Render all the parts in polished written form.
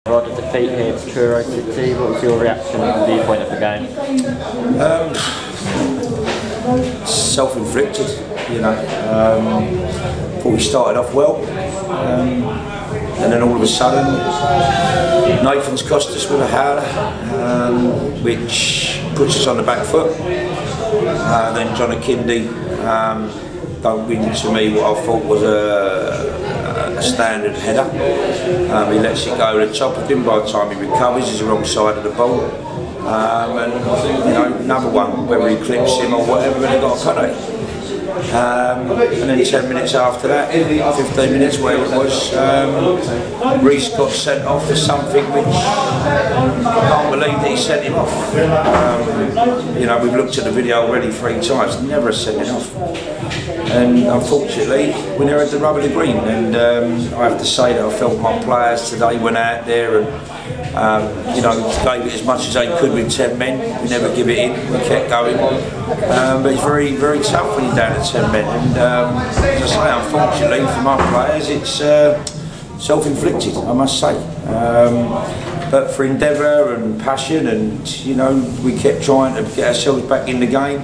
Rod, a defeat here to Truro City. What was your reaction and viewpoint of the game? Self-inflicted, you know. Thought we started off well, and then all of a sudden, Nathan's cost us with a howler, which puts us on the back foot. Then John Akindi don't win to me what I thought was a standard header. He lets it go to the top of him. By the time he recovers, he's the wrong side of the ball. And you know, another one, whether he clips him or whatever, and he got a penalty. And then 10 minutes after that, 15 minutes, whatever it was, Reece got sent off for something which I can't believe that he sent him off. You know, we've looked at the video already 3 times, never sent him off. And unfortunately, we never had the rub of the green. And I have to say that I felt my players today went out there and you know, gave it as much as they could with 10 men. We never give it in, we kept going. But it's very, very tough when you're down to 10 men. And as I say, unfortunately for my players, it's self-inflicted, I must say. But for endeavour and passion, and you know, we kept trying to get ourselves back in the game.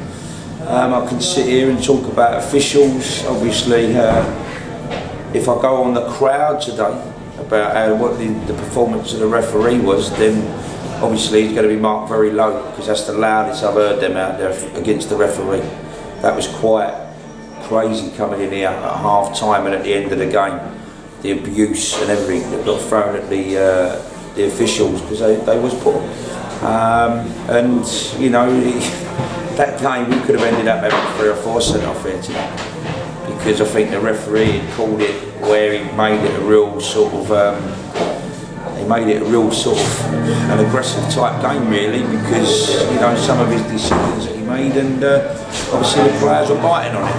I can sit here and talk about officials. Obviously, if I go on the crowd today about what the performance of the referee was, then obviously it's going to be marked very low, because that's the loudest I've heard them out there against the referee. That was quite crazy coming in here at half time and at the end of the game. The abuse and everything that got thrown at the officials, because they was poor. And you know, that game we could have ended up having 3 or 4 sent off here today, because I think the referee had called it where he made it a real sort of an aggressive type game, really, because you know, some of his decisions that he made, and obviously the players were biting on it.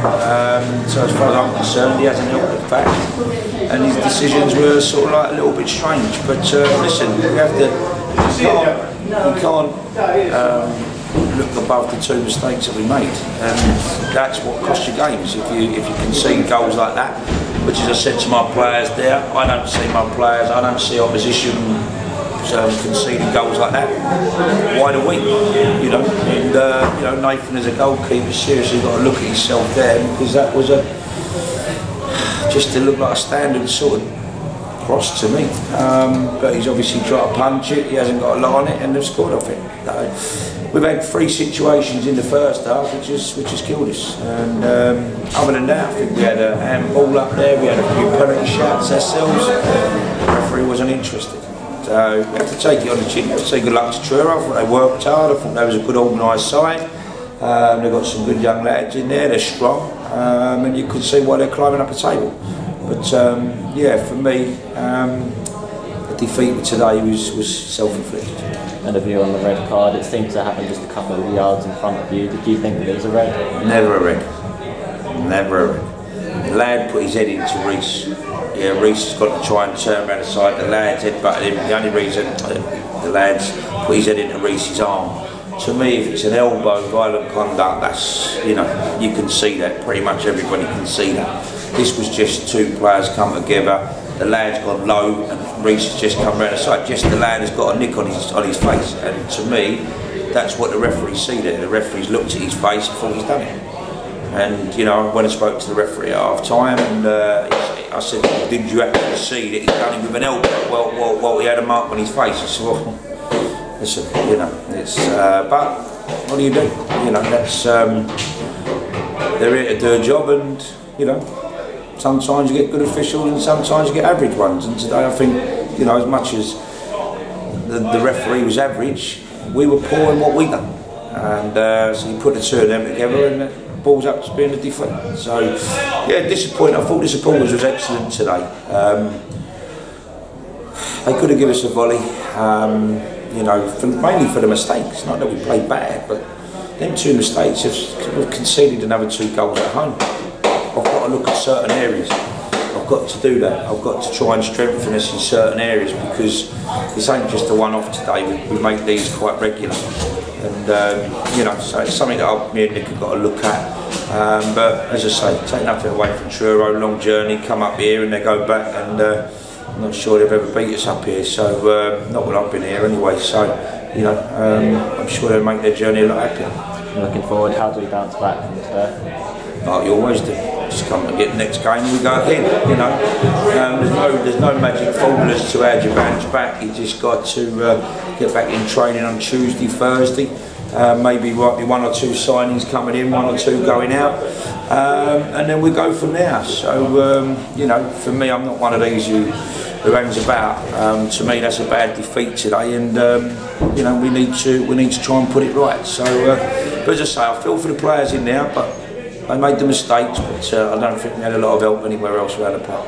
So as far as I'm concerned, he hasn't helped the fact, and his decisions were sort of like a little bit strange. But listen, we can't look above the 2 mistakes that we made, and that's what cost you games. If you concede goals like that, which, as I said to my players there, I don't see opposition conceding goals like that wide awake. You know, and you know, Nathan as a goalkeeper seriously got to look at himself there, because that was just to look like a standard sort of cross to me. But he's obviously tried to punch it. He hasn't got a lot on it, and they've scored off it. We've had 3 situations in the first half, which has killed us. And other than that, I think we had a handball up there. We had a few penalty shots ourselves. The referee wasn't interested. So we have to take it on the chin. We have to say good luck to Truro. I thought they worked hard. I thought they was a good organised side. They've got some good young lads in there. They're strong, and you could see why they're climbing up a table. But yeah, for me, the defeat today was self-inflicted. And a view on the red card, it seemed to happen just a couple of yards in front of you. Did you think that it was a red? Never a red. Never a red. The lad put his head into Reece. Yeah, Reece has got to try and turn around the side. The lad's head butted him. The only reason the lad's put his head into Reece's arm. To me, if it's an elbow, violent conduct, that's, you know, you can see that. Pretty much everybody can see that. This was just 2 players come together. The lad's gone low, and Reece has just come round the side. Just the lad has got a nick on his face, and to me, that's what the referees see there. The referees looked at his face and thought he's done it. And you know, when I spoke to the referee at half time, and I said, "Did you actually see that he's done it with an elbow?" Well, he had a mark on his face. I said, "Well, listen, you know, it's but what do? You know, that's they're here to do a job, and you know, sometimes you get good officials and sometimes you get average ones. And today, I think, you know, as much as the referee was average, we were poor in what we done, and so you put the 2 of them together, and the ball's up to being a defeat. So yeah, disappointing. I thought this performance was excellent today. They could have given us a volley. You know, mainly for the mistakes. Not that we played bad, but them 2 mistakes have conceded another 2 goals at home. I've got to look at certain areas. I've got to do that. I've got to try and strengthen us in certain areas, because this ain't just a one-off today. We make these quite regular, and you know, so it's something that me and Nick have got to look at. But as I say, take nothing away from Truro. Long journey, come up here and they go back, and I'm not sure they've ever beat us up here, so not when I've been here anyway. So, you know, I'm sure they'll make their journey a lot happier. Looking forward, how do we bounce back from today? Like you always do. Just come to get the next game and we go again. You know, there's no magic formulas to how you bounce back. You just got to get back in training on Tuesday, Thursday. Maybe one or two signings coming in, one or two going out, and then we go from there. So you know, for me, I'm not one of these who hangs about. To me, that's a bad defeat today, and you know, we need to try and put it right. So, but as I say, I feel for the players in there, but they made the mistakes, but I don't think they had a lot of help anywhere else around the park.